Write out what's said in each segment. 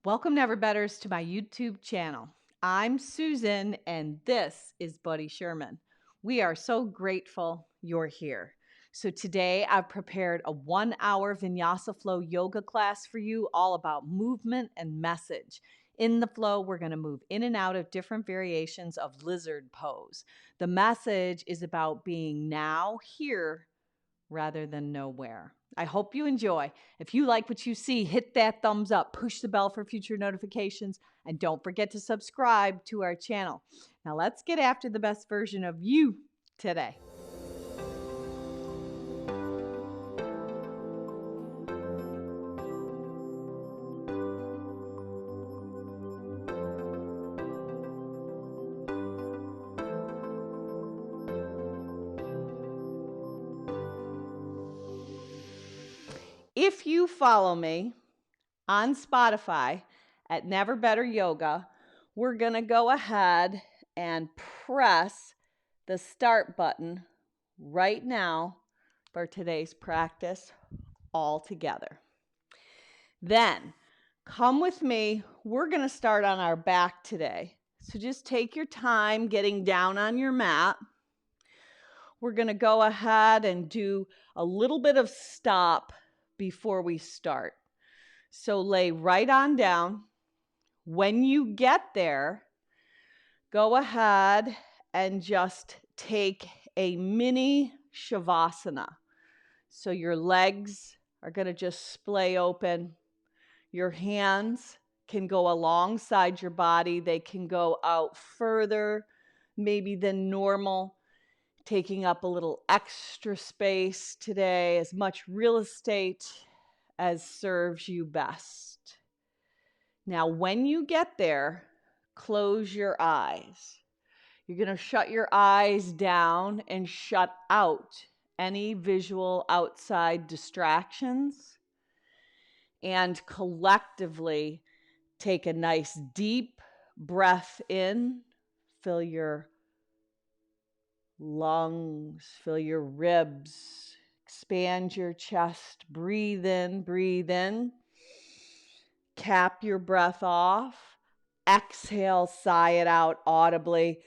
Welcome, Never Betters, to my YouTube channel. I'm Susan, and this is Buddy Sherman. We are so grateful you're here. So today I've prepared a 1-hour Vinyasa Flow yoga class for you, all about movement and message. In the flow, we're going to move in and out of different variations of lizard pose. The message is about being now here rather than nowhere. I hope you enjoy. If you like what you see, hit that thumbs up, push the bell for future notifications, and don't forget to subscribe to our channel. Now let's get after the best version of you today. If you follow me on Spotify at Never Better Yoga, we're going to go ahead and press the start button right now for today's practice all together. Then come with me. We're going to start on our back today. So just take your time getting down on your mat. We're going to go ahead and do a little bit of stop before we start. So lay right on down. When you get there, go ahead and just take a mini shavasana. So your legs are going to just splay open. Your hands can go alongside your body. They can go out further, maybe than normal, taking up a little extra space today, as much real estate as serves you best. Now, when you get there, close your eyes. You're going to shut your eyes down and shut out any visual outside distractions, and collectively take a nice deep breath in. Fill your lungs, fill your ribs, expand your chest, breathe in, breathe in. Cap your breath off. Exhale, sigh it out audibly.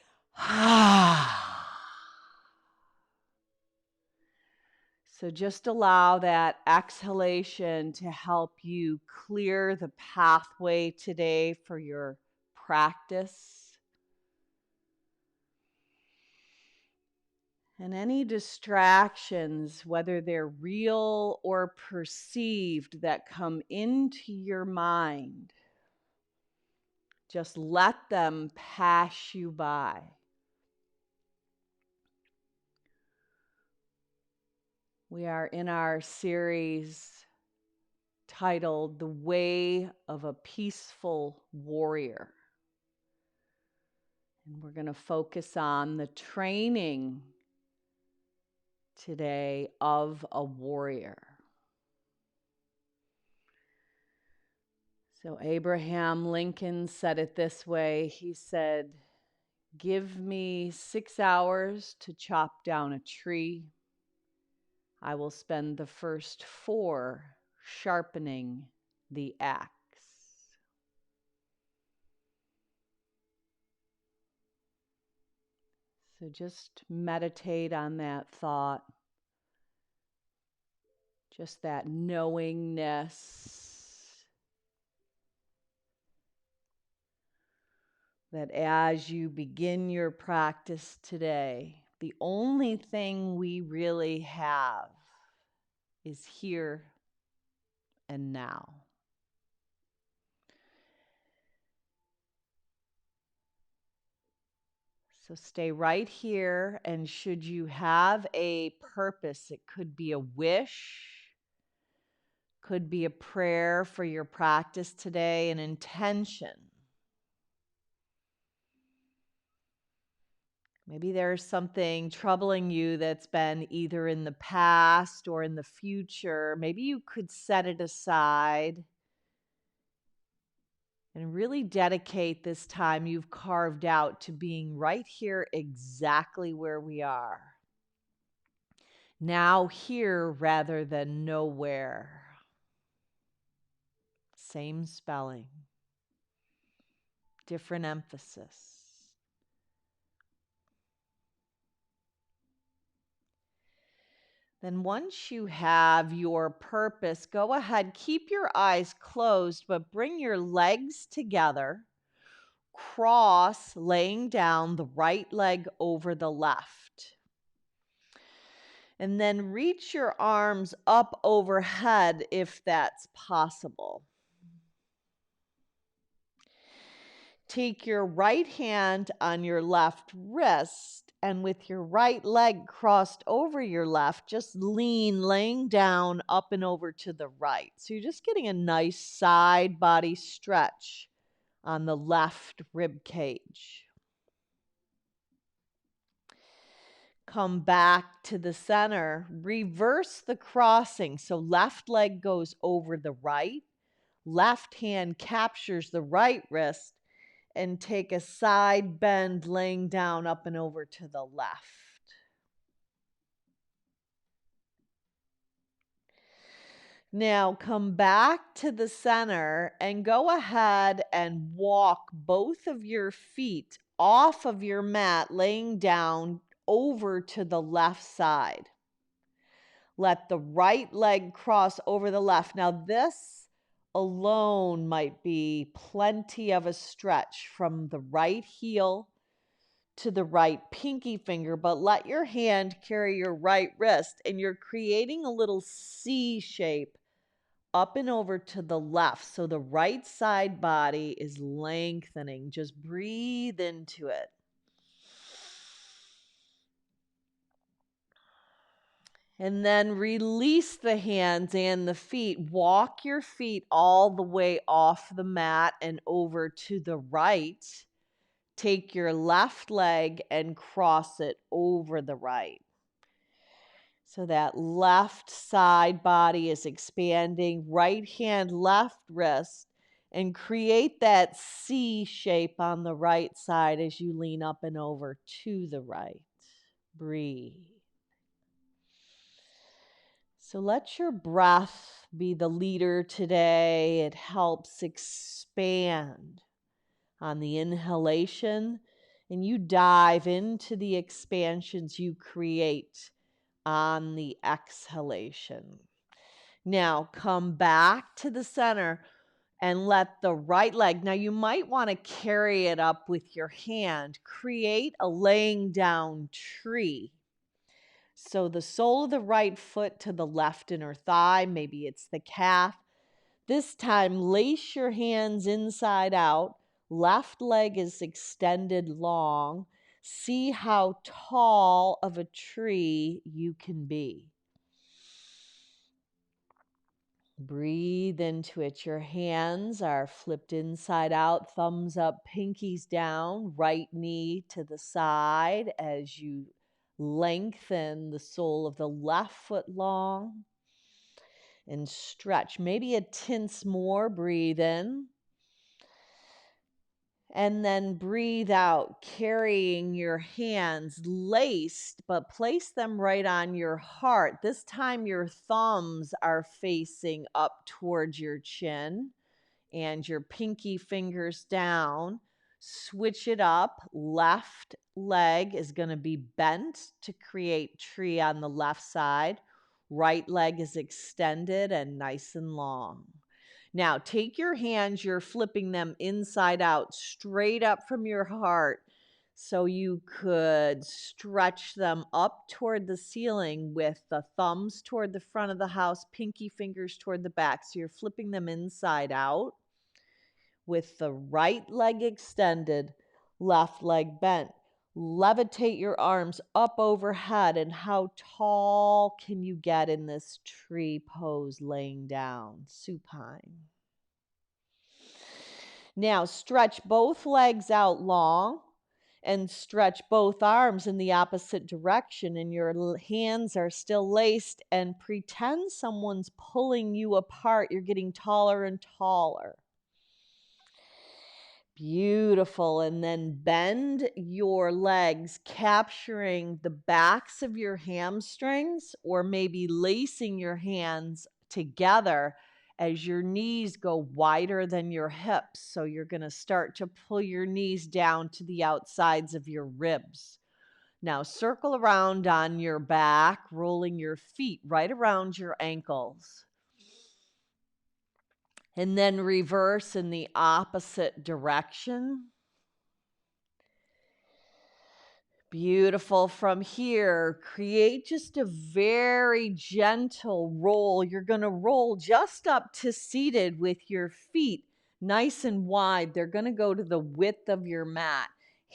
So just allow that exhalation to help you clear the pathway today for your practice. And any distractions, whether they're real or perceived, that come into your mind, just let them pass you by. We are in our series titled The Way of a Peaceful Warrior. And we're going to focus on the training today of a warrior. So Abraham Lincoln said it this way. He said, "Give me 6 hours to chop down a tree. I will spend the first 4 sharpening the axe." So just meditate on that thought, just that knowingness that as you begin your practice today, the only thing we really have is here and now. So stay right here, and should you have a purpose, it could be a wish, could be a prayer for your practice today, an intention. Maybe there's something troubling you that's been either in the past or in the future. Maybe you could set it aside and really dedicate this time you've carved out to being right here exactly where we are. Now here rather than nowhere. Same spelling. different emphasis. Then once you have your purpose, go ahead, keep your eyes closed, but bring your legs together. Cross, laying down the right leg over the left. And then reach your arms up overhead if that's possible. Take your right hand on your left wrist, and with your right leg crossed over your left, just lean, laying down up and over to the right. So you're just getting a nice side body stretch on the left rib cage. Come back to the center. Reverse the crossing. So left leg goes over the right. Left hand captures the right wrist, and take a side bend, laying down up and over to the left. Now come back to the center and go ahead and walk both of your feet off of your mat, laying down over to the left side. Let the right leg cross over the left. Now this alone might be plenty of a stretch from the right heel to the right pinky finger, but let your hand carry your right wrist, and you're creating a little C shape up and over to the left. So the right side body is lengthening. Just breathe into it. And then release the hands and the feet. Walk your feet all the way off the mat and over to the right. Take your left leg and cross it over the right. So that left side body is expanding. Right hand, left wrist. And create that C shape on the right side as you lean up and over to the right. Breathe. So let your breath be the leader today. It helps expand on the inhalation, and you dive into the expansions you create on the exhalation. Now come back to the center and let the right leg, now you might want to carry it up with your hand, create a laying down tree. So the sole of the right foot to the left inner thigh, maybe it's the calf. This time, lace your hands inside out. Left leg is extended long. See how tall of a tree you can be. Breathe into it. Your hands are flipped inside out, thumbs up, pinkies down, right knee to the side as you lengthen the sole of the left foot long and stretch. Maybe a tense more. Breathe in. And then breathe out, carrying your hands laced, but place them right on your heart. This time your thumbs are facing up towards your chin and your pinky fingers down. Switch it up. Left leg is going to be bent to create tree on the left side. Right leg is extended and nice and long. Now take your hands, you're flipping them inside out, straight up from your heart. So you could stretch them up toward the ceiling with the thumbs toward the front of the house, pinky fingers toward the back. So you're flipping them inside out with the right leg extended, left leg bent. Levitate your arms up overhead. And how tall can you get in this tree pose laying down? Supine. Now stretch both legs out long and stretch both arms in the opposite direction, and your hands are still laced, and pretend someone's pulling you apart. You're getting taller and taller. Beautiful. And then bend your legs, capturing the backs of your hamstrings, or maybe lacing your hands together as your knees go wider than your hips. So you're going to start to pull your knees down to the outsides of your ribs. Now circle around on your back, rolling your feet right around your ankles. And then reverse in the opposite direction. Beautiful. From here, create just a very gentle roll. You're going to roll just up to seated with your feet nice and wide. They're going to go to the width of your mat.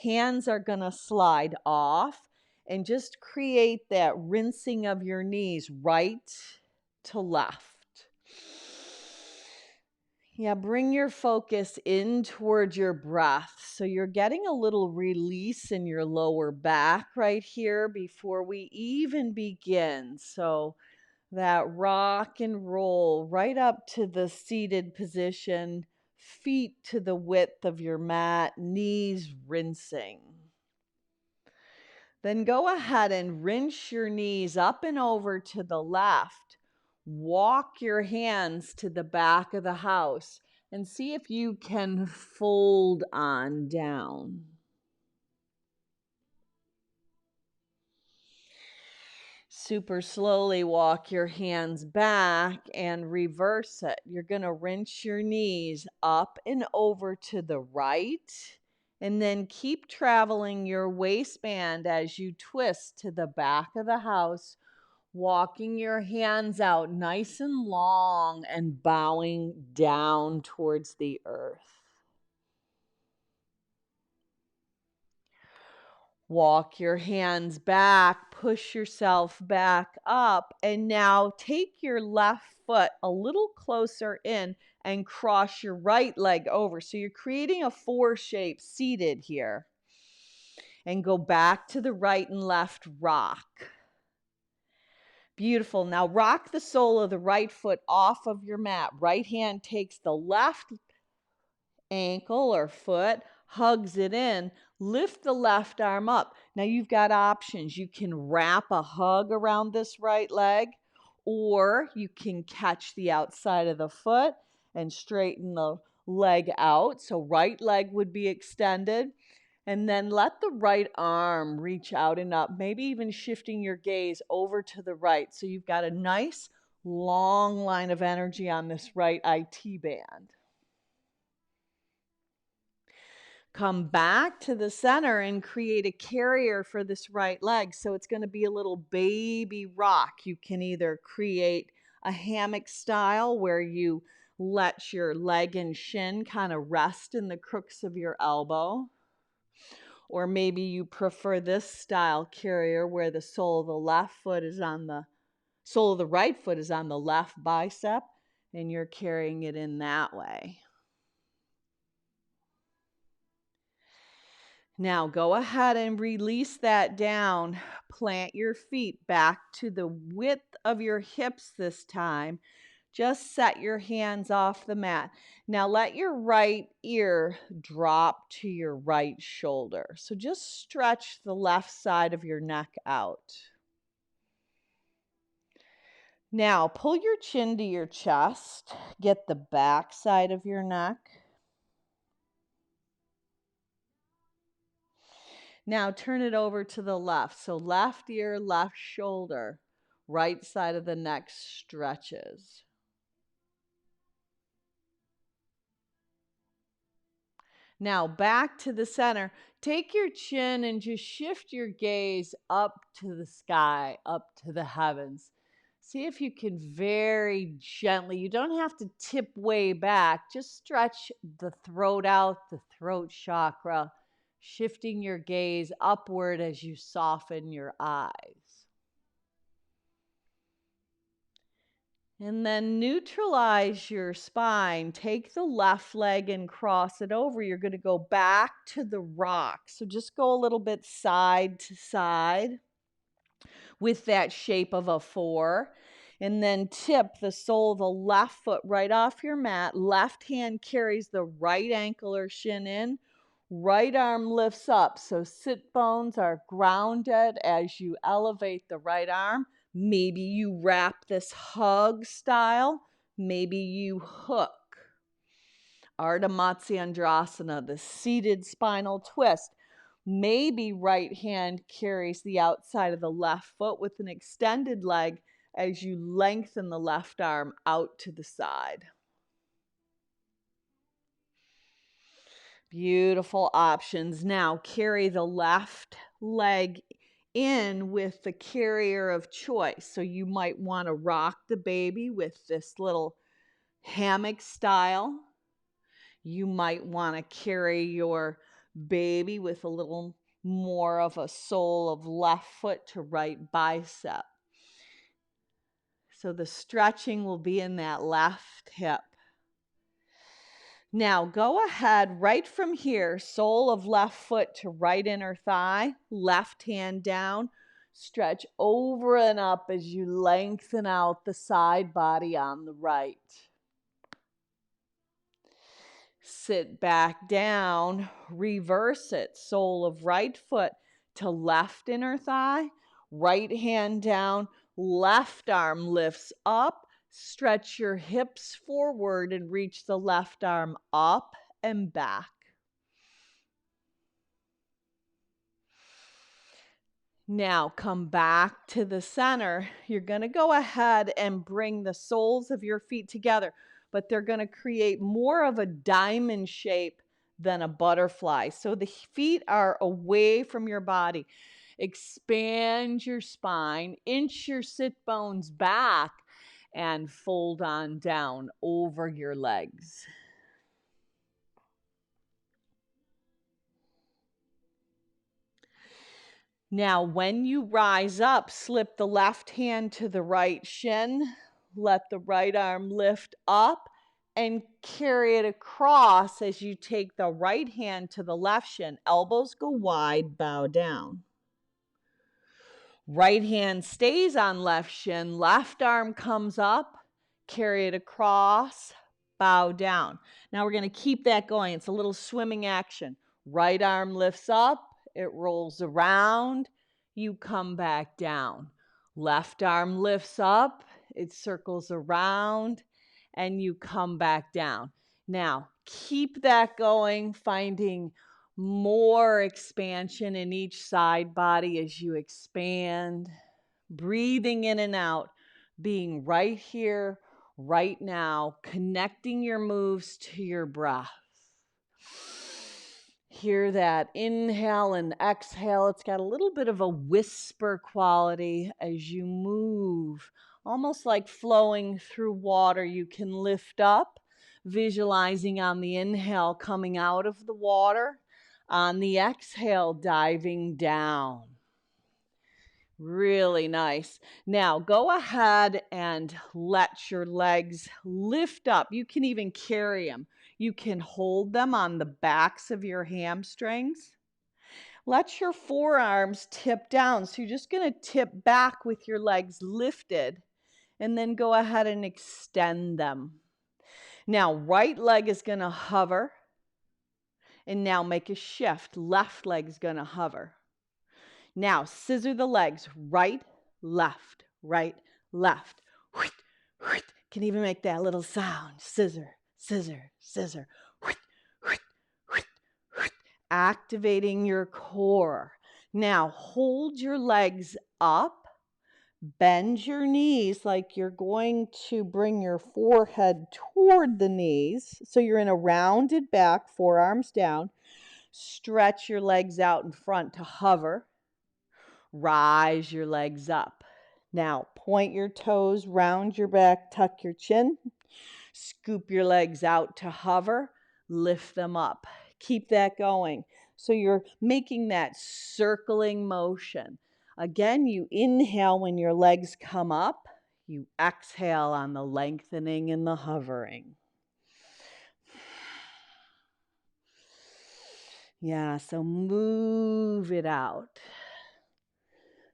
Hands are going to slide off and just create that rinsing of your knees right to left. Yeah, bring your focus in towards your breath. So you're getting a little release in your lower back right here before we even begin. So that rock and roll right up to the seated position, feet to the width of your mat, knees rinsing. Then go ahead and rinse your knees up and over to the left. Walk your hands to the back of the house and see if you can fold on down. Super slowly walk your hands back and reverse it. You're going to rinse your knees up and over to the right. And then keep traveling your waistband as you twist to the back of the house, walking your hands out nice and long and bowing down towards the earth. Walk your hands back, push yourself back up, and now take your left foot a little closer in and cross your right leg over. So you're creating a 4 shape seated here. And go back to the right and left rock. Beautiful. Now rock the sole of the right foot off of your mat. Right hand takes the left ankle or foot, hugs it in, lift the left arm up. Now you've got options. You can wrap a hug around this right leg, or you can catch the outside of the foot and straighten the leg out. So right leg would be extended. And then let the right arm reach out and up, maybe even shifting your gaze over to the right. So you've got a nice long line of energy on this right IT band. Come back to the center and create a carrier for this right leg. So it's going to be a little baby rock. You can either create a hammock style where you let your leg and shin kind of rest in the crooks of your elbow. Or maybe you prefer this style carrier where the sole of the left foot is on the sole of the right foot is on the left bicep and you're carrying it in that way. Now go ahead and release that down. Plant your feet back to the width of your hips this time. Just set your hands off the mat. Now let your right ear drop to your right shoulder. So just stretch the left side of your neck out. Now pull your chin to your chest. Get the back side of your neck. Now turn it over to the left. So left ear, left shoulder. Right side of the neck stretches. Now back to the center. Take your chin and just shift your gaze up to the sky, up to the heavens. See if you can very gently, you don't have to tip way back, just stretch the throat out, the throat chakra, shifting your gaze upward as you soften your eyes. And then neutralize your spine. Take the left leg and cross it over. You're going to go back to the rock. So just go a little bit side to side with that shape of a 4. And then tip the sole of the left foot right off your mat. Left hand carries the right ankle or shin in. Right arm lifts up. So sit bones are grounded as you elevate the right arm. Maybe you wrap this hug style. Maybe you hook. Ardha Matsyendrasana, the seated spinal twist. Maybe right hand carries the outside of the left foot with an extended leg as you lengthen the left arm out to the side. Beautiful options. Now carry the left leg in with the carrier of choice. So you might want to rock the baby with this little hammock style. You might want to carry your baby with a little more of a sole of left foot to right bicep. So the stretching will be in that left hip. Now go ahead right from here, sole of left foot to right inner thigh, left hand down, stretch over and up as you lengthen out the side body on the right. Sit back down, reverse it, sole of right foot to left inner thigh, right hand down, left arm lifts up, stretch your hips forward and reach the left arm up and back. Now come back to the center. You're going to go ahead and bring the soles of your feet together, but they're going to create more of a diamond shape than a butterfly. So the feet are away from your body. Expand your spine, inch your sit bones back, and fold on down over your legs. Now, when you rise up, slip the left hand to the right shin, let the right arm lift up, and carry it across as you take the right hand to the left shin. Elbows go wide, bow down. Right hand stays on left shin, left arm comes up, carry it across, bow down. Now we're going to keep that going. It's a little swimming action. Right arm lifts up, it rolls around, you come back down. Left arm lifts up, it circles around, and you come back down. Now, keep that going, finding more expansion in each side body as you expand, breathing in and out, being right here, right now, connecting your moves to your breath. Hear that inhale and exhale. It's got a little bit of a whisper quality as you move, almost like flowing through water. You can lift up, visualizing on the inhale coming out of the water, on the exhale diving down. Really nice. Now go ahead and let your legs lift up. You can even carry them. You can hold them on the backs of your hamstrings. Let your forearms tip down. So you're just going to tip back with your legs lifted and then go ahead and extend them. Now, right leg is going to hover. And now make a shift. Left leg's going to hover. Now, scissor the legs. Right, left, right, left. Can even make that little sound. Scissor, scissor, scissor. Activating your core. Now, hold your legs up. Bend your knees like you're going to bring your forehead toward the knees. So you're in a rounded back, forearms down. Stretch your legs out in front to hover. Rise your legs up. Now, point your toes, round your back, tuck your chin. Scoop your legs out to hover. Lift them up. Keep that going. So you're making that circling motion. Again, you inhale when your legs come up. You exhale on the lengthening and the hovering. Yeah, so move it out.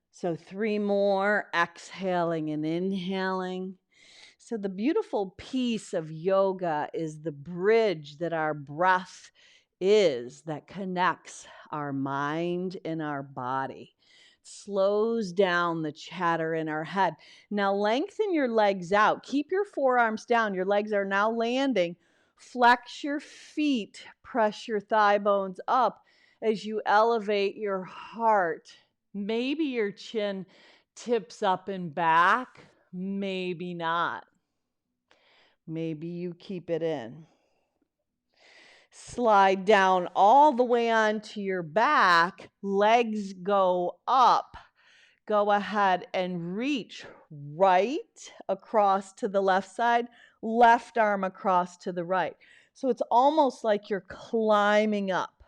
So 3 more, exhaling and inhaling. So the beautiful piece of yoga is the bridge that our breath is that connects our mind and our body. Slows down the chatter in our head. Now lengthen your legs out. Keep your forearms down. Your legs are now landing. Flex your feet. Press your thigh bones up as you elevate your heart. Maybe your chin tips up and back. Maybe not. Maybe you keep it in. Slide down all the way onto your back. Legs go up. Go ahead and reach right across to the left side, left arm across to the right. So it's almost like you're climbing up.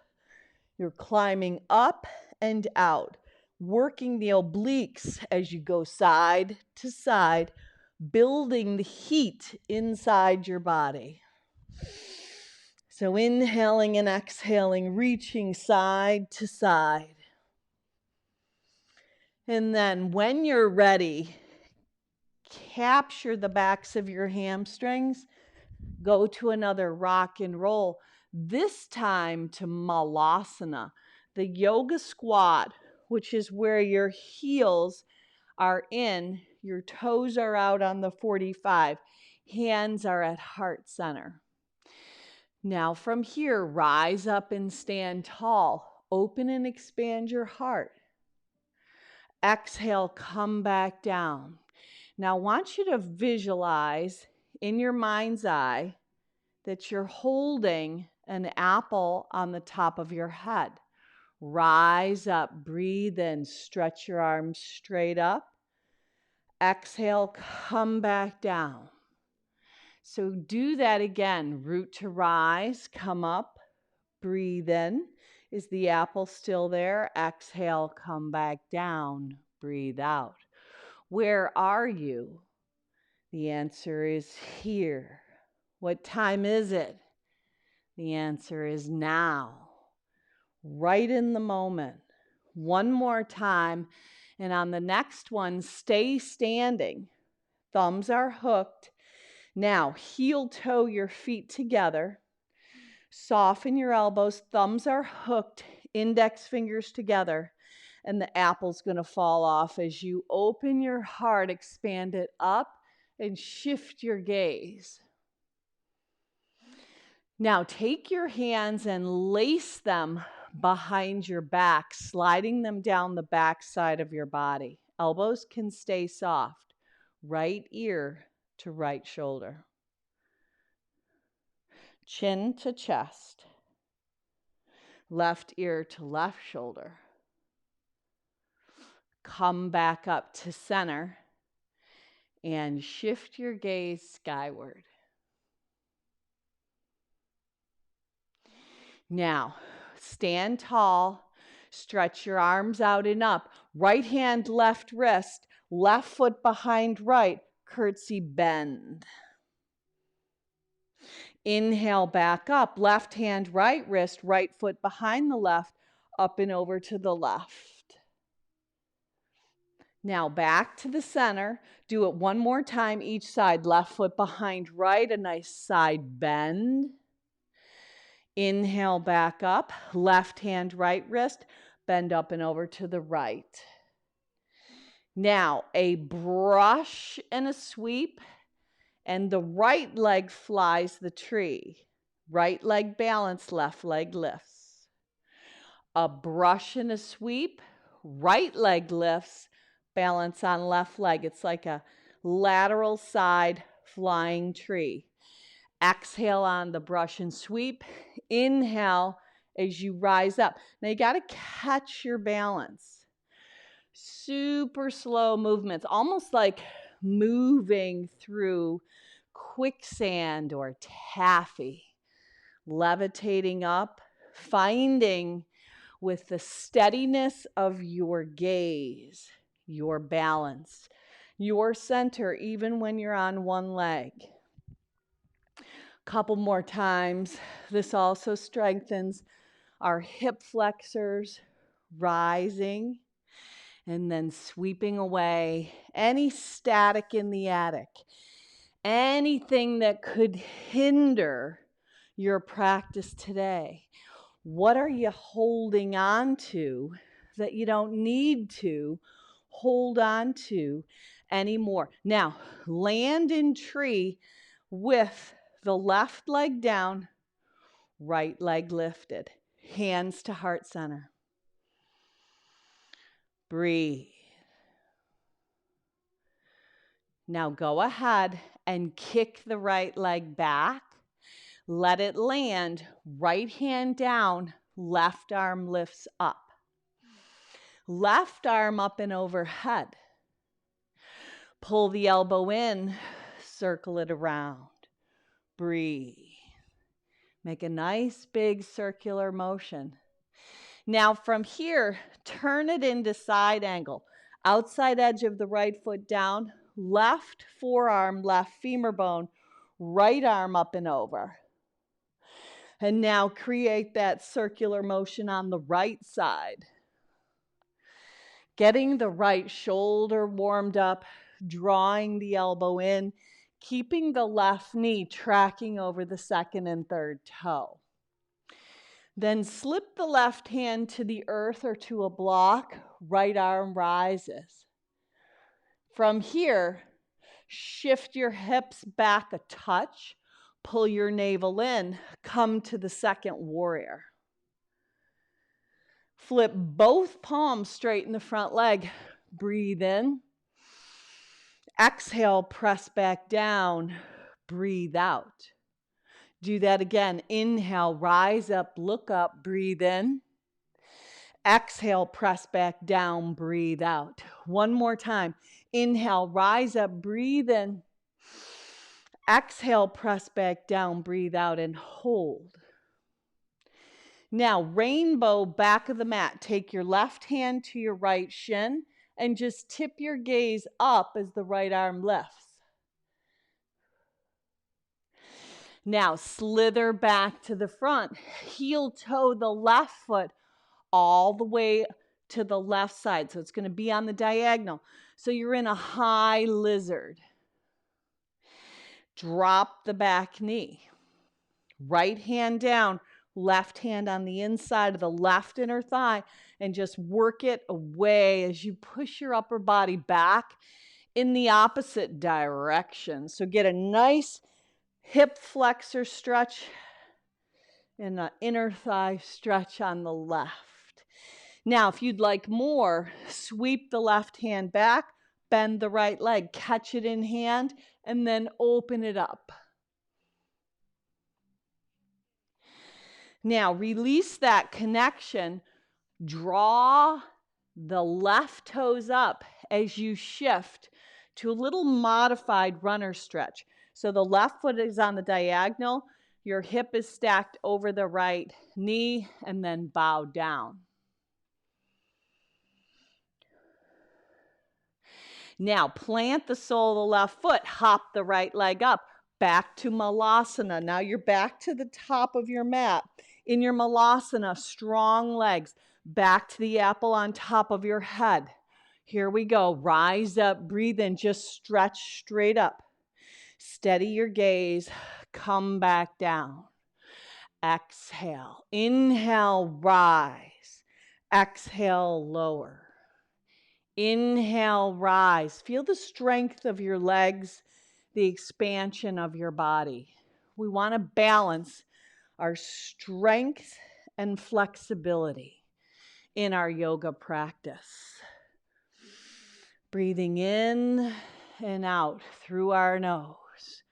You're climbing up and out, working the obliques as you go side to side, building the heat inside your body. So inhaling and exhaling, reaching side to side. And then when you're ready, capture the backs of your hamstrings, go to another rock and roll, this time to Malasana, the yoga squat, which is where your heels are in, your toes are out on the 45, hands are at heart center. Now from here, rise up and stand tall. Open and expand your heart. Exhale, come back down. Now I want you to visualize in your mind's eye that you're holding an apple on the top of your head. Rise up, breathe in, stretch your arms straight up. Exhale, come back down. So do that again. Root to rise, come up, breathe in. Is the apple still there? Exhale, come back down, breathe out. Where are you? The answer is here. What time is it? The answer is now. Right in the moment. One more time. And on the next one, stay standing. Thumbs are hooked. Now, heel toe your feet together. Soften your elbows. Thumbs are hooked. Index fingers together. And the apple's going to fall off as you open your heart, expand it up, and shift your gaze. Now take your hands and lace them behind your back, sliding them down the back side of your body. Elbows can stay soft. Right ear to right shoulder. Chin to chest. Left ear to left shoulder. Come back up to center and shift your gaze skyward. Now, stand tall, stretch your arms out and up. Right hand, left wrist, left foot behind right, curtsy bend. Inhale, back up, left hand, right wrist, right foot behind the left, up and over to the left. Now back to the center. Do it one more time each side. Left foot behind right, a nice side bend. Inhale, back up. Left hand, right wrist, bend up and over to the right. Now a brush and a sweep, and the right leg flies the tree. Right leg balance, left leg lifts. A brush and a sweep, right leg lifts, balance on left leg. It's like a lateral side flying tree. Exhale on the brush and sweep. Inhale as you rise up. Now you got to catch your balance. Super slow movements, almost like moving through quicksand or taffy. Levitating up, finding with the steadiness of your gaze, your balance, your center, even when you're on one leg. Couple more times. This also strengthens our hip flexors, rising and then sweeping away any static in the attic, anything that could hinder your practice today. What are you holding on to that you don't need to hold on to anymore. Now, land in tree with the left leg down, right leg lifted. Hands to heart center. Breathe. Now go ahead and kick the right leg back. Let it land. Right hand down, left arm lifts up. Left arm up and overhead. Pull the elbow in, circle it around. Breathe. Make a nice big circular motion. Now from here, turn it into side angle. Outside edge of the right foot down, left forearm, left femur bone, right arm up and over. And now create that circular motion on the right side. Getting the right shoulder warmed up, drawing the elbow in, keeping the left knee tracking over the second and third toe. Then slip the left hand to the earth or to a block, right arm rises. From here, shift your hips back a touch, pull your navel in, come to the second warrior. Flip both palms straight in the front leg. Breathe in. Exhale, press back down. Breathe out. Do that again. Inhale, rise up, look up, breathe in. Exhale, press back down, breathe out. One more time. Inhale, rise up, breathe in. Exhale, press back down, breathe out, and hold. Now, rainbow back of the mat. Take your left hand to your right shin and just tip your gaze up as the right arm lifts. Now, slither back to the front. Heel toe the left foot all the way to the left side. So it's going to be on the diagonal. So you're in a high lizard. Drop the back knee. Right hand down, left hand on the inside of the left inner thigh, and just work it away as you push your upper body back in the opposite direction. So get a nice hip flexor stretch and an inner thigh stretch on the left. Now, if you'd like more, sweep the left hand back, bend the right leg, catch it in hand, and then open it up. Now, release that connection. Draw the left toes up as you shift to a little modified runner stretch. So the left foot is on the diagonal, your hip is stacked over the right knee, and then bow down. Now, plant the sole of the left foot, hop the right leg up, back to Malasana. Now you're back to the top of your mat. In your Malasana, strong legs, back to the apple on top of your head. Here we go. Rise up, breathe in, just stretch straight up. Steady your gaze, come back down. Exhale, inhale, rise. Exhale, lower. Inhale, rise. Feel the strength of your legs, the expansion of your body. We want to balance our strength and flexibility in our yoga practice. Breathing in and out through our nose,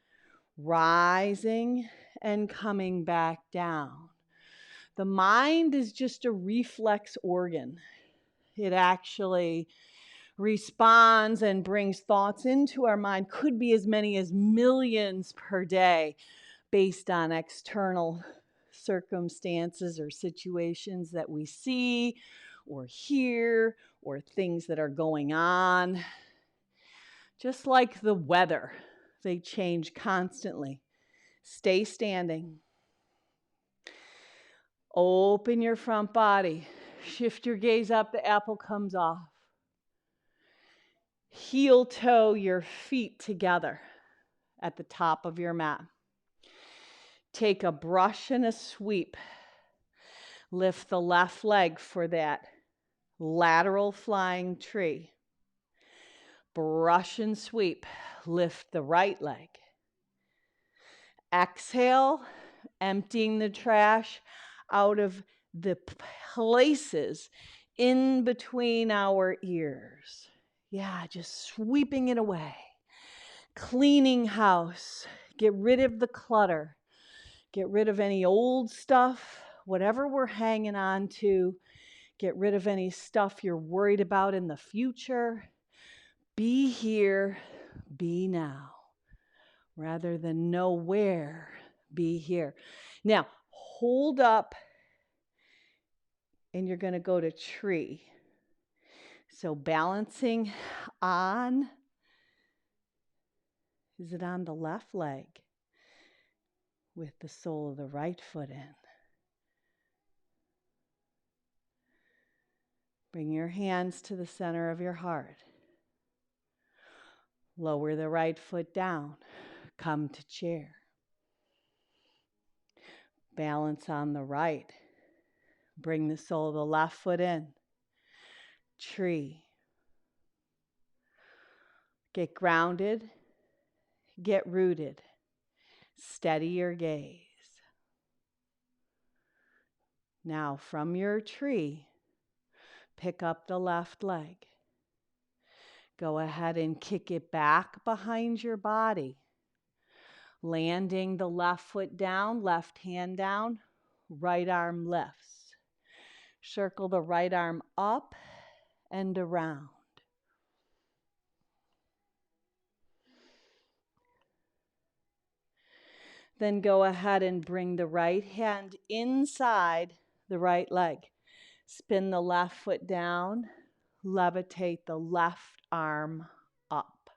rising and coming back down. The mind is just a reflex organ. It actually responds and brings thoughts into our mind, could be as many as millions per day based on external circumstances or situations that we see or hear or things that are going on. Just like the weather, they change constantly. Stay standing. Open your front body. Shift your gaze up, the apple comes off. Heel toe your feet together at the top of your mat. Take a brush and a sweep. Lift the left leg for that lateral flying tree. Brush and sweep. Lift the right leg. Exhale, emptying the trash out of the places in between our ears. Yeah, just sweeping it away. Cleaning house. Get rid of the clutter. Get rid of any old stuff, whatever we're hanging on to. Get rid of any stuff you're worried about in the future. Be here, be now. Rather than know where, be here. Now, hold up, and you're going to go to tree. So balancing on, is it on the left leg? With the sole of the right foot in. Bring your hands to the center of your heart. Lower the right foot down. Come to chair. Balance on the right. Bring the sole of the left foot in. Tree. Get grounded. Get rooted. Steady your gaze. Now from your tree, pick up the left leg. Go ahead and kick it back behind your body. Landing the left foot down, left hand down, right arm lifts. Circle the right arm up and around. Then go ahead and bring the right hand inside the right leg. Spin the left foot down, levitate the left arm up.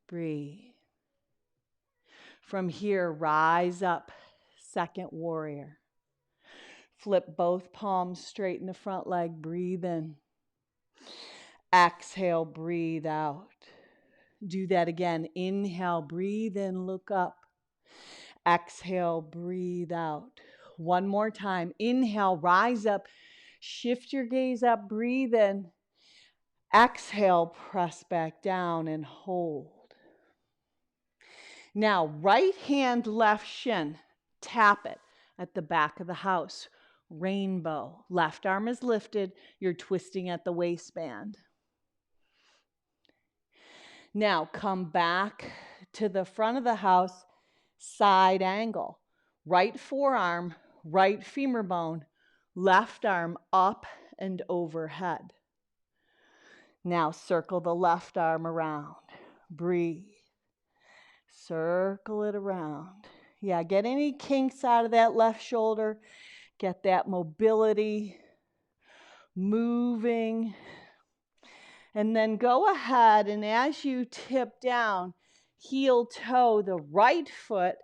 Breathe. From here, rise up, second warrior. Flip both palms straight in the front leg, breathe in. Exhale, breathe out. Do that again. Inhale, breathe in, look up. Exhale, breathe out. One more time. Inhale, rise up. Shift your gaze up, breathe in. Exhale, press back down and hold. Now, right hand, left shin. Tap it at the back of the house. Rainbow. Left arm is lifted. You're twisting at the waistband. Now, come back to the front of the house. Side angle. Right forearm, right femur bone, left arm up and overhead. Now circle the left arm around. Breathe. Circle it around. Yeah, get any kinks out of that left shoulder. Get that mobility moving. And then go ahead and as you tip down, heel toe the right foot,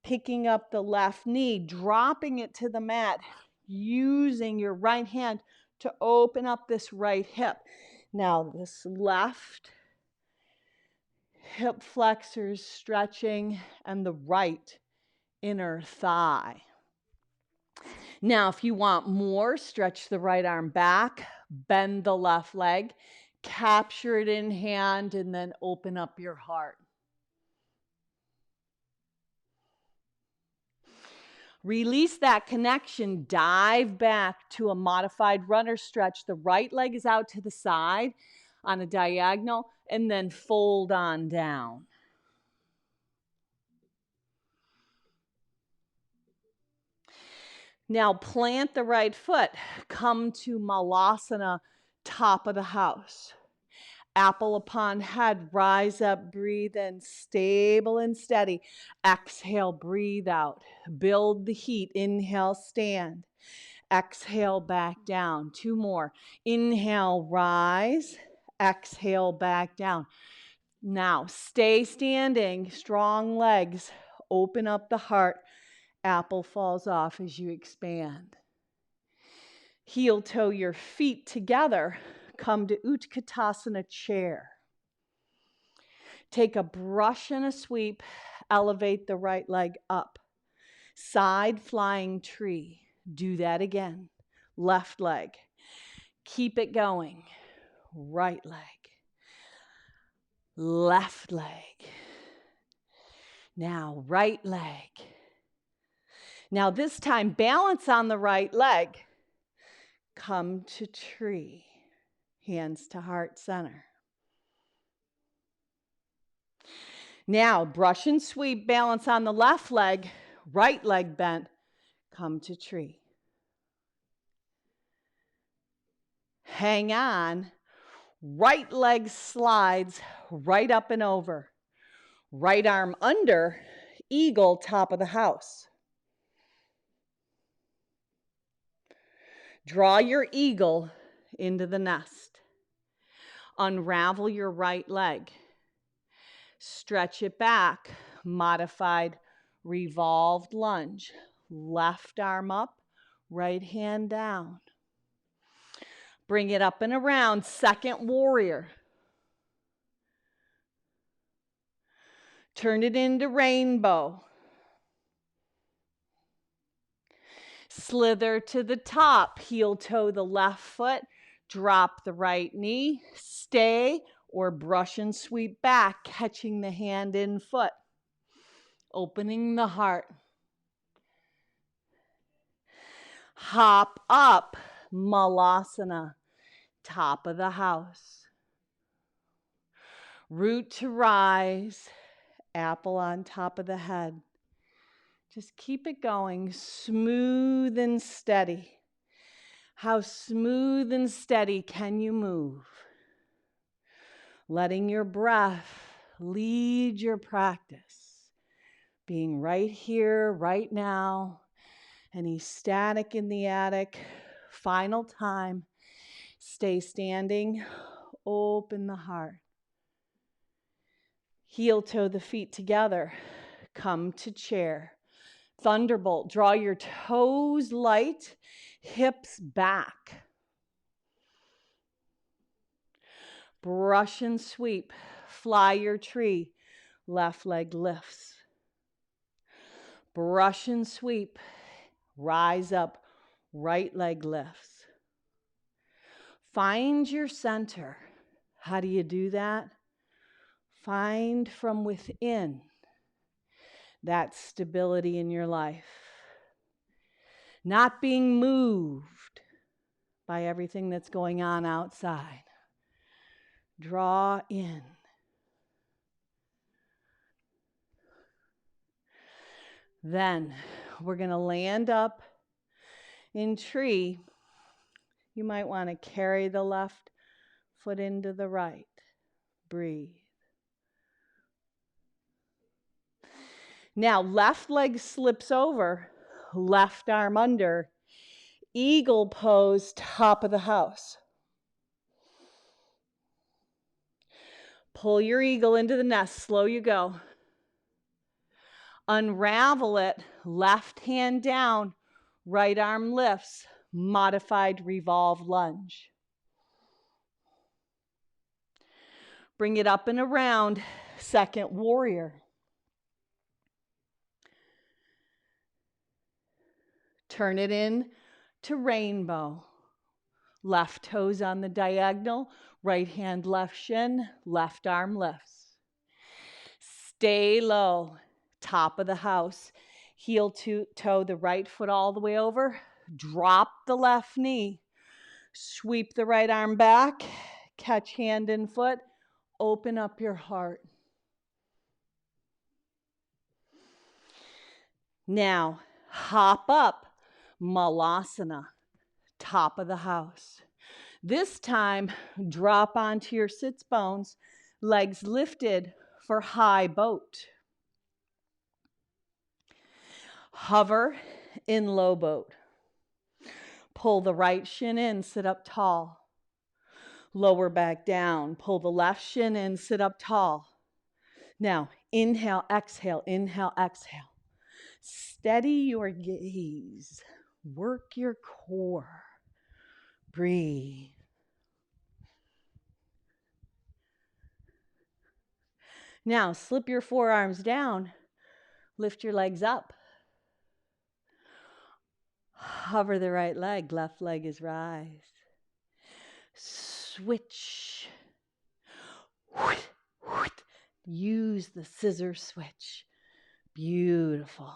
picking up the left knee, dropping it to the mat, using your right hand to open up this right hip. Now this left hip flexors stretching and the right inner thigh. Now if you want more, stretch the right arm back, bend the left leg, capture it in hand, and then open up your heart. Release that connection, dive back to a modified runner stretch. The right leg is out to the side on a diagonal, and then fold on down. Now plant the right foot. Come to Malasana, top of the house. Apple upon head, rise up, breathe in, stable and steady. Exhale, breathe out. Build the heat. Inhale, stand. Exhale, back down. Two more. Inhale, rise. Exhale, back down. Now, stay standing, strong legs. Open up the heart. Apple falls off as you expand. Heel toe your feet together. Come to Utkatasana chair. Take a brush and a sweep. Elevate the right leg up. Side flying tree. Do that again. Left leg. Keep it going. Right leg. Left leg. Now, right leg. Now, this time, balance on the right leg. Come to tree. Hands to heart center. Now, brush and sweep, balance on the left leg, right leg bent, come to tree. Hang on, right leg slides right up and over. Right arm under, eagle, top of the house. Draw your eagle into the nest. Unravel your right leg. Stretch it back, modified revolved lunge. Left arm up, right hand down. Bring it up and around, second warrior. Turn it into rainbow. Slither to the top, heel toe the left foot, drop the right knee, stay or brush and sweep back, catching the hand in foot, opening the heart. Hop up, malasana, top of the house. Root to rise, apple on top of the head. Just keep it going, smooth and steady. How smooth and steady can you move? Letting your breath lead your practice. Being right here, right now, and ecstatic in the attic. Final time. Stay standing. Open the heart. Heel toe the feet together. Come to chair. Thunderbolt. Draw your toes light. Hips back. Brush and sweep. Fly your tree. Left leg lifts. Brush and sweep. Rise up. Right leg lifts. Find your center. How do you do that? Find from within that stability in your life. Not being moved by everything that's going on outside. Draw in. Then we're going to land up in tree. You might want to carry the left foot into the right. Breathe. Now, left leg slips over, left arm under, eagle pose, top of the house. Pull your eagle into the nest, slow you go. Unravel it, left hand down, right arm lifts, modified revolve lunge. Bring it up and around, second warrior. Turn it in to rainbow. Left toes on the diagonal, right hand left shin, left arm lifts. Stay low, top of the house. Heel to toe the right foot all the way over. Drop the left knee. Sweep the right arm back. Catch hand and foot. Open up your heart. Now, hop up. Malasana, top of the house. This time, drop onto your sits bones, legs lifted for high boat. Hover in low boat. Pull the right shin in, sit up tall. Lower back down, pull the left shin in, sit up tall. Now, inhale, exhale, inhale, exhale. Steady your gaze. Work your core. Breathe. Now, slip your forearms down. Lift your legs up. Hover the right leg. Left leg is rise. Switch. Use the scissor switch. Beautiful.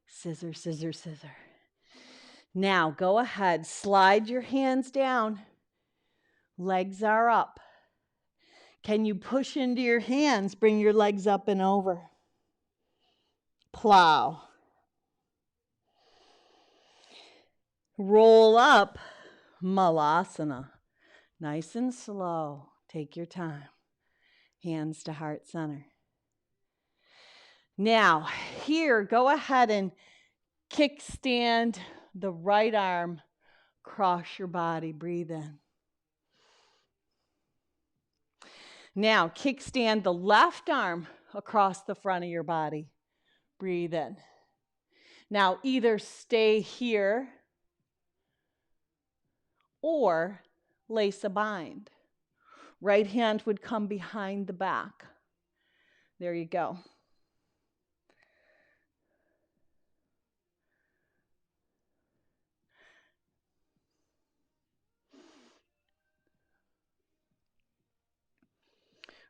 Scissor, scissor, scissor. Now go ahead, slide your hands down. Legs are up. Can you push into your hands? Bring your legs up and over. Plow. Roll up. Malasana. Nice and slow. Take your time. Hands to heart center. Now, here, go ahead and kickstand the right arm across your body. Breathe in. Now, kickstand the left arm across the front of your body. Breathe in. Now, either stay here or lace a bind. Right hand would come behind the back. There you go.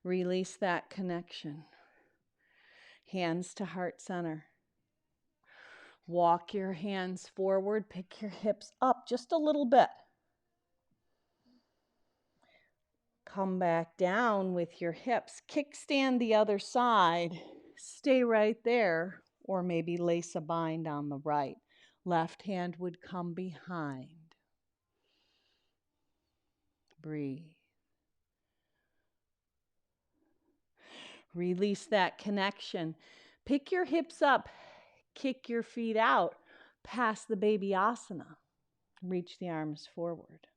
Release that connection. Hands to heart center. Walk your hands forward. Pick your hips up just a little bit. Come back down with your hips. Kickstand the other side. Stay right there, or maybe lace a bind on the right. Left hand would come behind. Breathe. Release that connection. Pick your hips up. Kick your feet out. Past the baby asana. Reach the arms forward.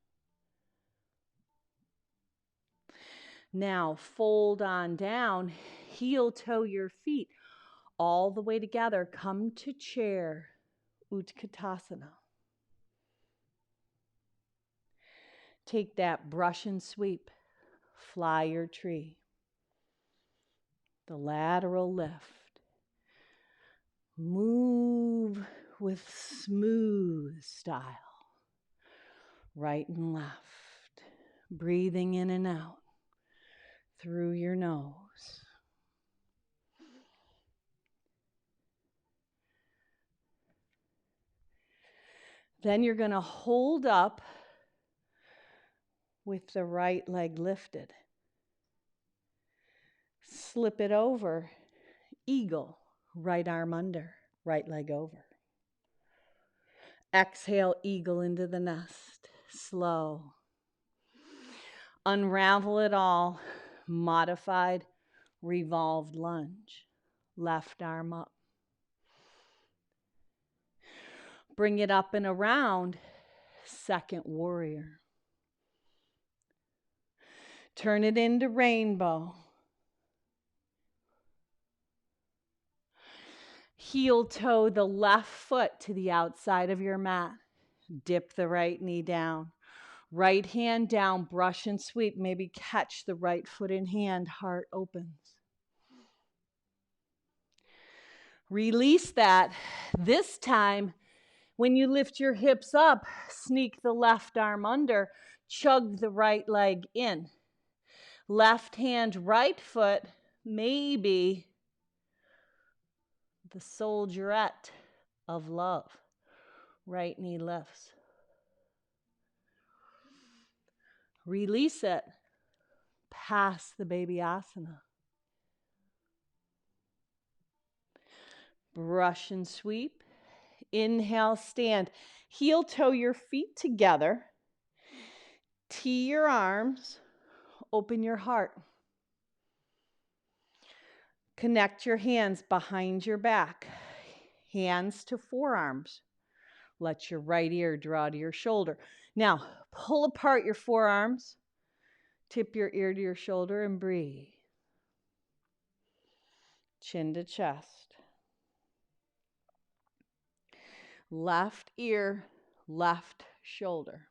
Now fold on down. Heel toe your feet all the way together. Come to chair. Utkatasana. Take that brush and sweep. Fly your tree. The lateral lift. Move with smooth style. Right and left. Breathing in and out through your nose. Then you're going to hold up with the right leg lifted. Slip it over. Eagle. Right arm under. Right leg over. Exhale, eagle into the nest. Slow. Unravel it all. Modified revolved lunge. Left arm up. Bring it up and around. Second warrior. Turn it into rainbow. Heel toe the left foot to the outside of your mat. Dip the right knee down. Right hand down, brush and sweep. Maybe catch the right foot in hand. Heart opens. Release that. This time, when you lift your hips up, sneak the left arm under. Chug the right leg in. Left hand, right foot, maybe the soldierette of love. Right knee lifts. Release it. Pass the baby asana. Brush and sweep. Inhale, stand. Heel toe your feet together. Tee your arms. Open your heart. Connect your hands behind your back. Hands to forearms. Let your right ear draw to your shoulder. Now, pull apart your forearms. Tip your ear to your shoulder and breathe. Chin to chest. Left ear, left shoulder.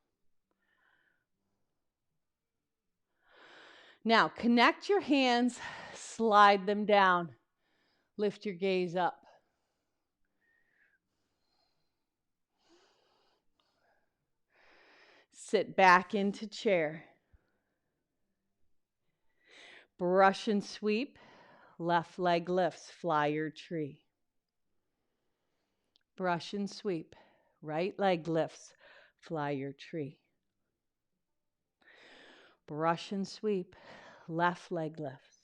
Now, connect your hands, slide them down. Lift your gaze up. Sit back into chair. Brush and sweep. Left leg lifts, fly your tree. Brush and sweep. Right leg lifts, fly your tree. Brush and sweep. Left leg lifts.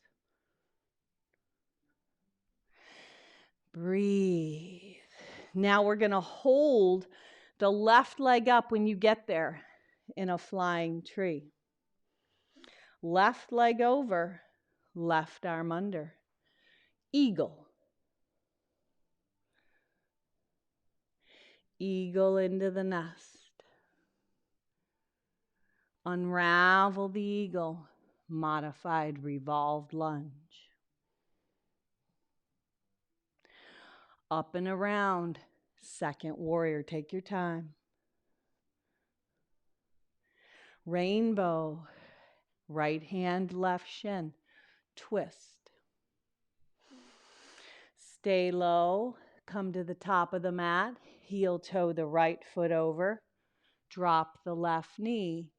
Breathe. Now we're going to hold the left leg up when you get there in a flying tree. Left leg over, left arm under. Eagle. Eagle into the nest. Unravel the eagle. Modified revolved lunge. Up and around. Second warrior. Take your time. Rainbow. Right hand, left shin. Twist. Stay low. Come to the top of the mat. Heel toe the right foot over. Drop the left knee.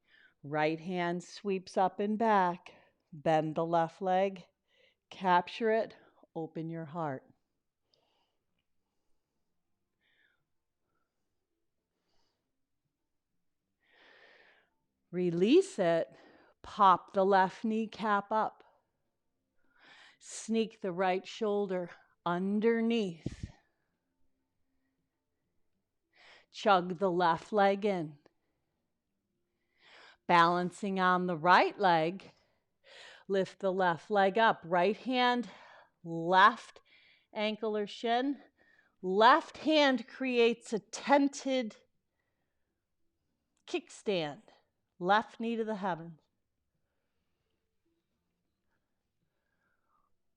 Right hand sweeps up and back. Bend the left leg. Capture it. Open your heart. Release it. Pop the left kneecap up. Sneak the right shoulder underneath. Chug the left leg in. Balancing on the right leg, lift the left leg up. Right hand, left ankle or shin. Left hand creates a tented kickstand. Left knee to the heavens.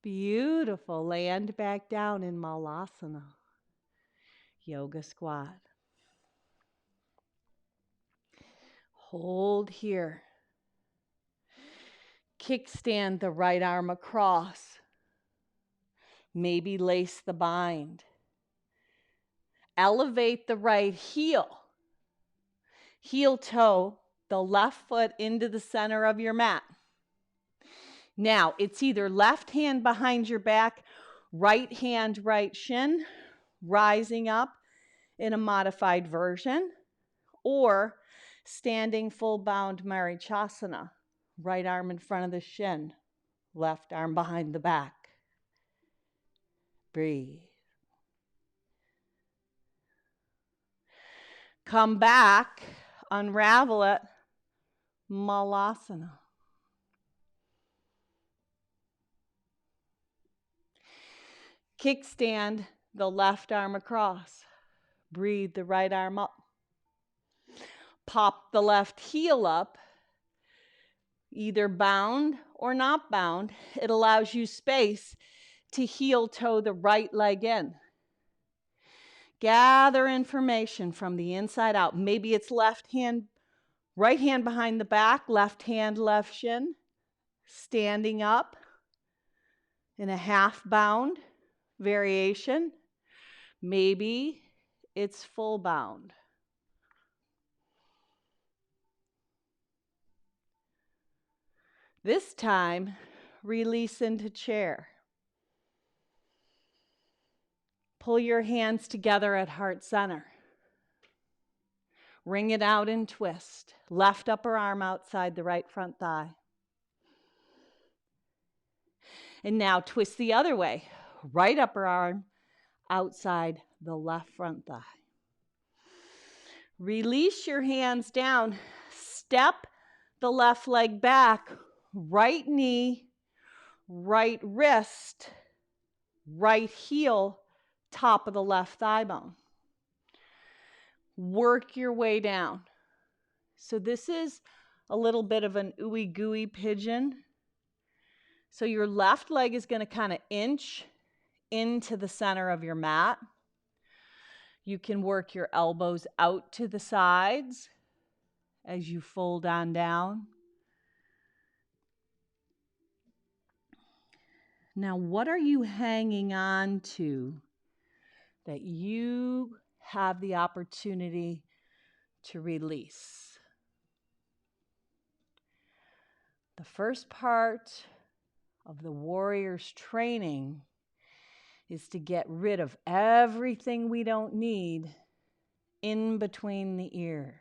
Beautiful. Land back down in Malasana. Yoga squat. Hold here. Kickstand the right arm across. Maybe lace the bind. Elevate the right heel. Heel toe the left foot into the center of your mat. Now, it's either left hand behind your back, right hand, right shin, rising up in a modified version, or standing full bound Marichasana, right arm in front of the shin, left arm behind the back. Breathe. Come back, unravel it, Malasana. Kickstand the left arm across. Breathe the right arm up. Pop the left heel up, either bound or not bound. It allows you space to heel toe the right leg in. Gather information from the inside out. Maybe it's left hand, right hand behind the back, left hand, left shin, standing up in a half bound variation. Maybe it's full bound. This time, release into chair. Pull your hands together at heart center. Wring it out and twist. Left upper arm outside the right front thigh. And now twist the other way. Right upper arm outside the left front thigh. Release your hands down. Step the left leg back. Right knee, right wrist, right heel, top of the left thigh bone. Work your way down. So this is a little bit of an ooey gooey pigeon. So your left leg is going to kind of inch into the center of your mat. You can work your elbows out to the sides as you fold on down. Now, what are you hanging on to that you have the opportunity to release? The first part of the warrior's training is to get rid of everything we don't need in between the ears.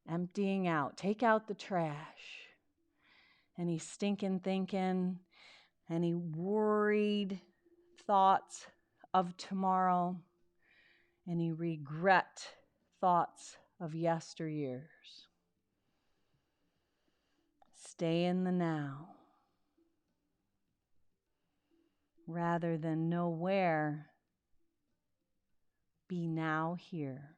Emptying out, take out the trash. Any stinking thinking, any worried thoughts of tomorrow, any regret thoughts of yesteryears. Stay in the now rather than nowhere. Be now here.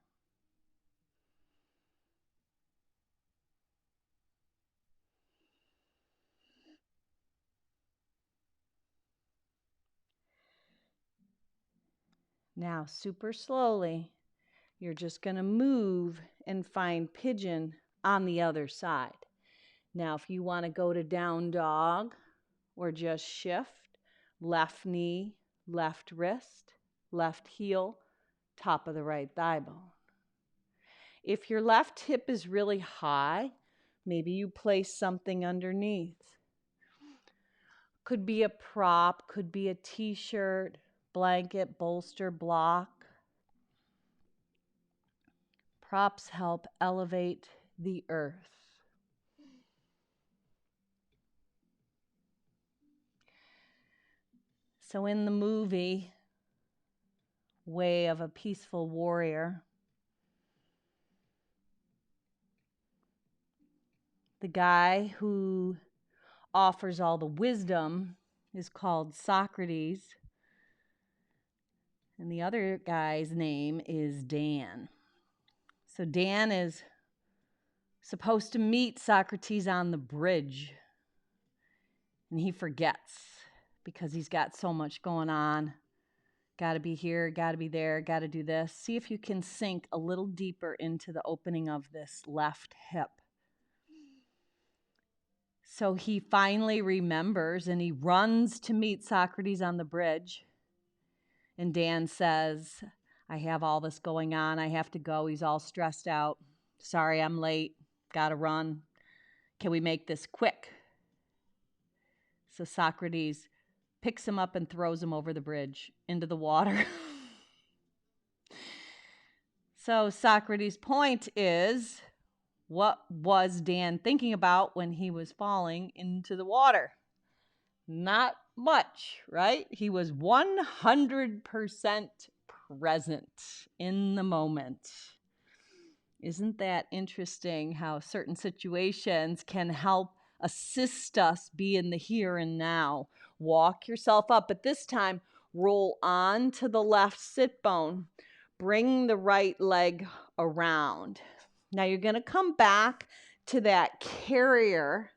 Now, super slowly, you're just going to move and find pigeon on the other side. Now, if you want to go to down dog or just shift, left knee, left wrist, left heel, top of the right thigh bone. If your left hip is really high, maybe you place something underneath. Could be a prop, could be a t-shirt, blanket, bolster, block. Props help elevate the earth. So in the movie, Way of a Peaceful Warrior, the guy who offers all the wisdom is called Socrates, and the other guy's name is Dan. So Dan is supposed to meet Socrates on the bridge, and he forgets because he's got so much going on. Got to be here, got to be there, got to do this. See if you can sink a little deeper into the opening of this left hip. So he finally remembers and he runs to meet Socrates on the bridge. And Dan says, I have all this going on. I have to go. He's all stressed out. Sorry, I'm late. Got to run. Can we make this quick? So Socrates picks him up and throws him over the bridge into the water. So Socrates' point is, what was Dan thinking about when he was falling into the water? Not much, right? He was 100% present in the moment. Isn't that interesting how certain situations can help assist us be in the here and now? Walk yourself up, but this time roll on to the left sit bone. Bring the right leg around. Now you're going to come back to that carrier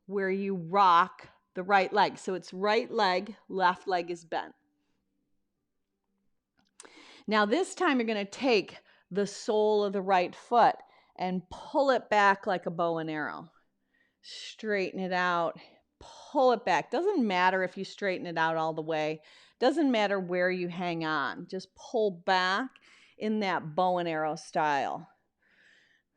where you rock the right leg. So it's right leg, left leg is bent. Now this time you're going to take the sole of the right foot and pull it back like a bow and arrow. Straighten it out, pull it back. Doesn't matter if you straighten it out all the way. Doesn't matter where you hang on. Just pull back in that bow and arrow style.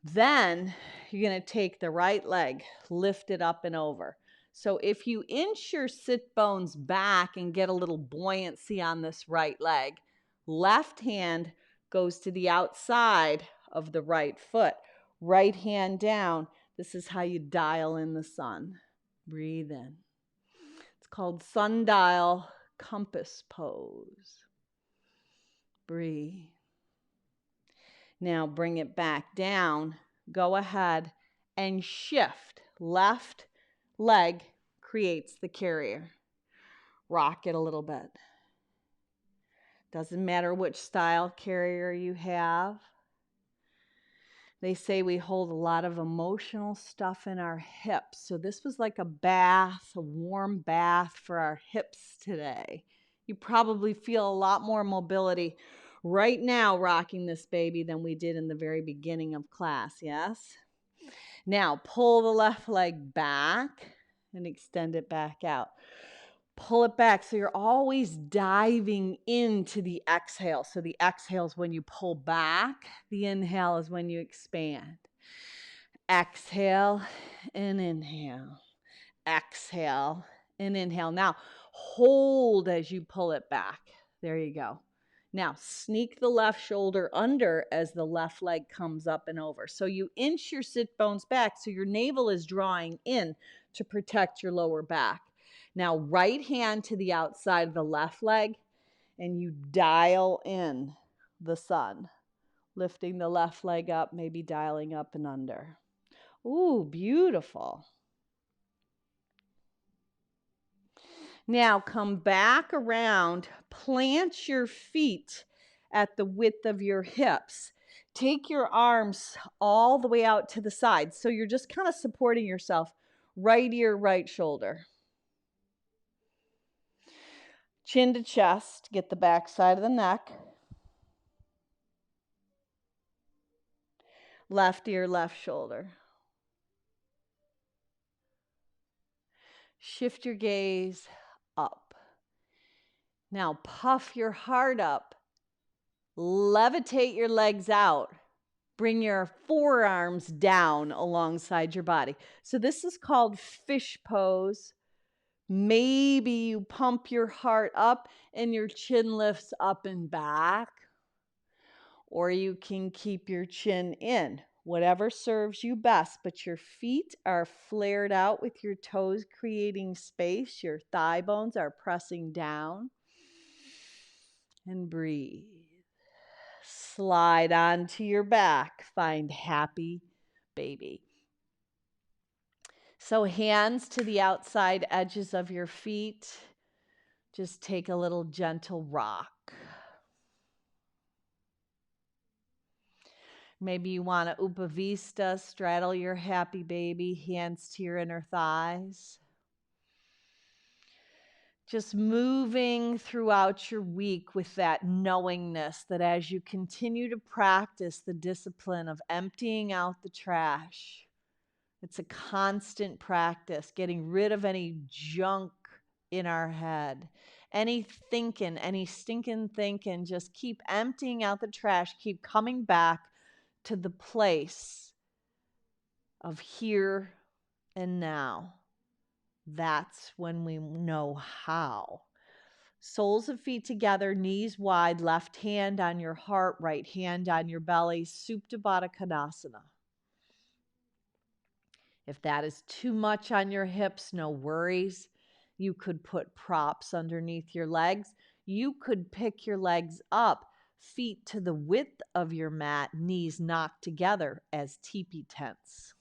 Then you're going to take the right leg, lift it up and over. So if you inch your sit bones back and get a little buoyancy on this right leg, left hand goes to the outside of the right foot. Right hand down. This is how you dial in the sun. Breathe in. It's called sundial compass pose. Breathe. Now bring it back down. Go ahead and shift. Left leg creates the carrier. Rock it a little bit. Doesn't matter which style carrier you have. They say we hold a lot of emotional stuff in our hips. So this was like a bath, a warm bath for our hips today. You probably feel a lot more mobility right now rocking this baby than we did in the very beginning of class, yes? Now pull the left leg back and extend it back out. Pull it back so you're always diving into the exhale. So the exhale is when you pull back. The inhale is when you expand. Exhale and inhale. Exhale and inhale. Now, hold as you pull it back. There you go. Now, sneak the left shoulder under as the left leg comes up and over. So you inch your sit bones back so your navel is drawing in to protect your lower back. Now, right hand to the outside of the left leg, and you dial in the sun, lifting the left leg up, maybe dialing up and under. Ooh, beautiful. Now come back around, plant your feet at the width of your hips. Take your arms all the way out to the side. So you're just kind of supporting yourself. Right ear, right shoulder. Chin to chest, get the back side of the neck. Left ear, left shoulder. Shift your gaze up. Now puff your heart up. Levitate your legs out. Bring your forearms down alongside your body. So this is called fish pose. Maybe you pump your heart up and your chin lifts up and back. Or you can keep your chin in, whatever serves you best. But your feet are flared out with your toes creating space. Your thigh bones are pressing down. And breathe. Slide onto your back. Find happy baby. So hands to the outside edges of your feet. Just take a little gentle rock. Maybe you want to upavista, straddle your happy baby, hands to your inner thighs. Just moving throughout your week with that knowingness that as you continue to practice the discipline of emptying out the trash, it's a constant practice, getting rid of any junk in our head, any thinking, any stinking thinking. Just keep emptying out the trash, keep coming back to the place of here and now. That's when we know how. Soles of feet together, knees wide, left hand on your heart, right hand on your belly, Supta Baddha Konasana. If that is too much on your hips, no worries. You could put props underneath your legs. You could pick your legs up, feet to the width of your mat, knees knocked together as teepee tents.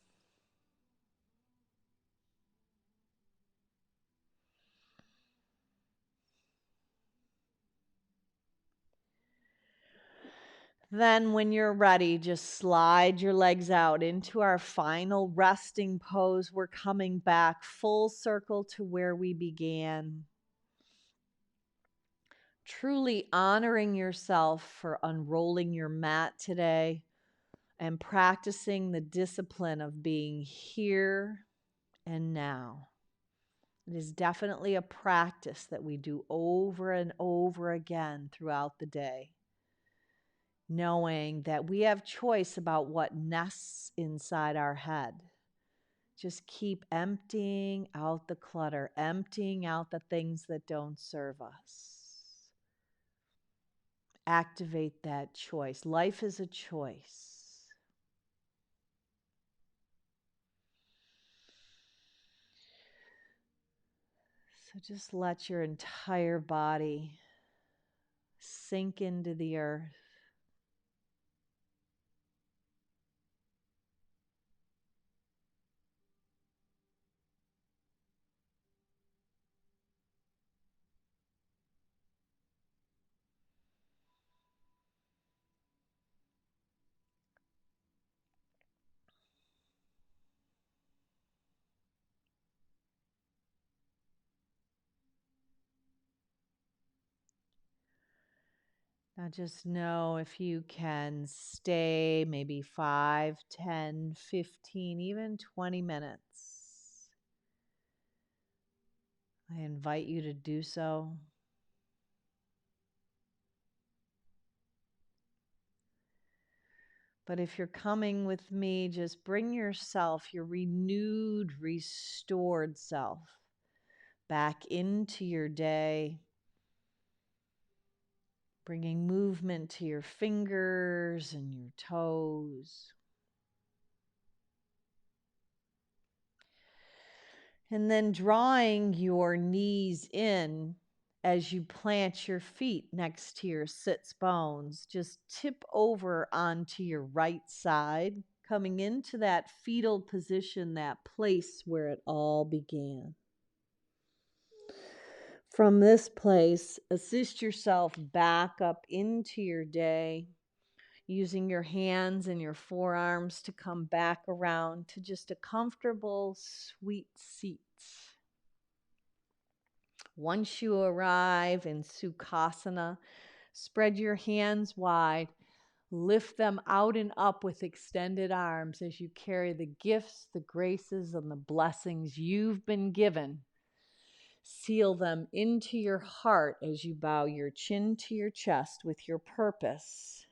Then when you're ready, just slide your legs out into our final resting pose. We're coming back full circle to where we began. Truly honoring yourself for unrolling your mat today and practicing the discipline of being here and now. It is definitely a practice that we do over and over again throughout the day, knowing that we have choice about what nests inside our head. Just keep emptying out the clutter, emptying out the things that don't serve us. Activate that choice. Life is a choice. So just let your entire body sink into the earth. Now just know if you can stay maybe 5, 10, 15, even 20 minutes. I invite you to do so. But if you're coming with me, just bring yourself, your renewed, restored self, back into your day, bringing movement to your fingers and your toes. And then drawing your knees in as you plant your feet next to your sits bones. Just tip over onto your right side, coming into that fetal position, that place where it all began. From this place, assist yourself back up into your day, using your hands and your forearms to come back around to just a comfortable, sweet seat. Once you arrive in Sukhasana, spread your hands wide, lift them out and up with extended arms as you carry the gifts, the graces, and the blessings you've been given. Seal them into your heart as you bow your chin to your chest with your purpose,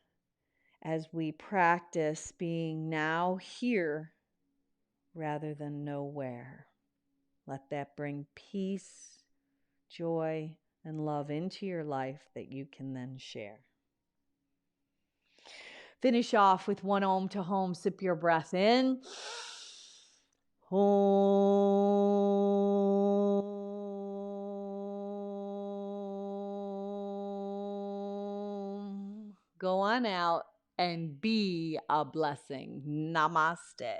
as we practice being now here rather than nowhere. Let that bring peace, joy, and love into your life that you can then share. Finish off with one Om to Home. Sip your breath in. Om. Go on out and be a blessing. Namaste.